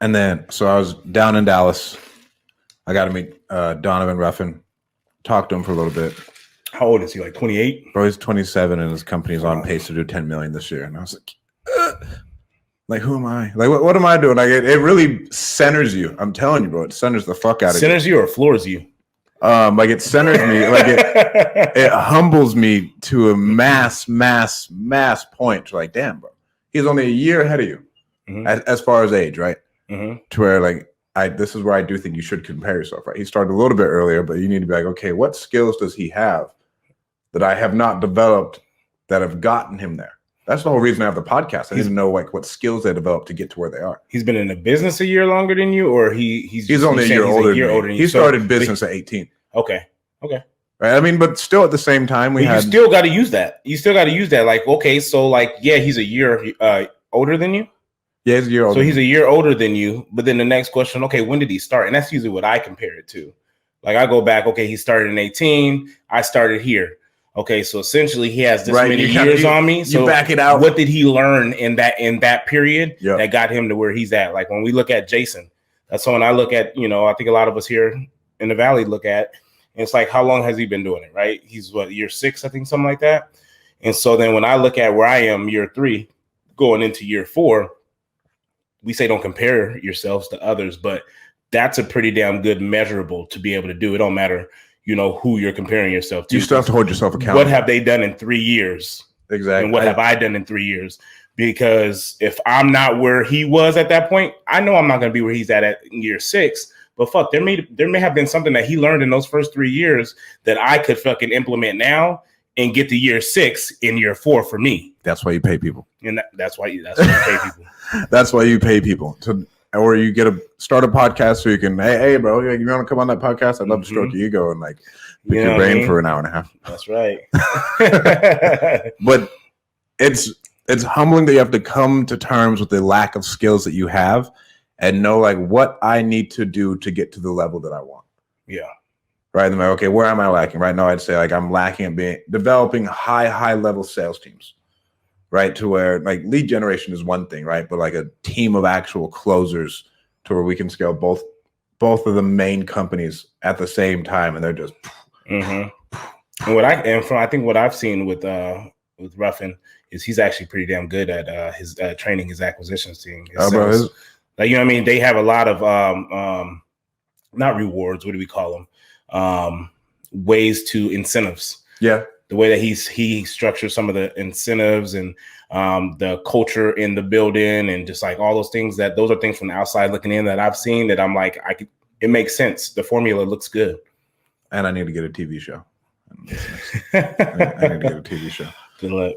And then, so I was down in Dallas. I got to meet Donovan Ruffin. Talked to him for a little bit. How old is he? Like 28? Bro, he's 27 and his company's on pace to do 10 million this year. And I was like, who am I? Like, what am I doing? Like, it really centers you. I'm telling you, bro, it centers the fuck out of you. Centers you or floors you? Like it centers me. Like it humbles me to a mass point. Like, damn, bro, he's only a year ahead of you as far as age, right? To where like this is where I do think you should compare yourself, right? He started a little bit earlier, but you need to be like, okay, what skills does he have that I have not developed that have gotten him there? That's the whole reason I have the podcast. I need to know like what skills they developed to get to where they are. He's been in the business a year longer than you, or he's only a year older than you. He started business at 18. Okay. Right. I mean, but still at the same time, you still got to use that. You still got to use that. Like, okay, so like, yeah, he's a year older than you. Yeah, he's a year older. So he's a year older than you. But then the next question, okay, when did he start? And that's usually what I compare it to. Like I go back, okay, he started in 18. I started here. Okay, so essentially he has this many years on me. So you back it out. What did he learn in that period that got him to where he's at? Like when we look at Jason, that's someone I look at, I think a lot of us here in the Valley look at. And it's like, how long has he been doing it, right? He's year 6, I think, something like that. And so then when I look at where I am, year 3, going into year 4, we say don't compare yourselves to others, but that's a pretty damn good measurable to be able to do. It don't matter, who you're comparing yourself to. You still have to hold yourself accountable. What have they done in 3 years? Exactly. And what have I done in 3 years? Because if I'm not where he was at that point, I know I'm not going to be where he's at year 6. But fuck, there may have been something that he learned in those first 3 years that I could fucking implement now and get to year 6 in year 4 for me. That's why you pay people. And that's why you pay people. That's why you pay people or you start a podcast so you can, hey, bro, you want to come on that podcast? I'd love to stroke your ego and like pick your brain for an hour and a half. That's right. But it's humbling that you have to come to terms with the lack of skills that you have and know like what I need to do to get to the level that I want. Yeah. Right. I'm like, okay, where am I lacking? Right now, I'd say like I'm lacking at developing high level sales teams. Right, to where like lead generation is one thing, right? But like a team of actual closers to where we can scale both of the main companies at the same time, and they're just. And I think what I've seen with Ruffin is he's actually pretty damn good at his training his acquisitions team. Like they have a lot of not rewards. What do we call them? Ways to incentives. Yeah. The way that he structures some of the incentives and the culture in the building and just like all those things those are things from the outside looking in that I've seen that I'm like, it makes sense. The formula looks good. And I need to get a TV show. I need to get a TV show. Good luck.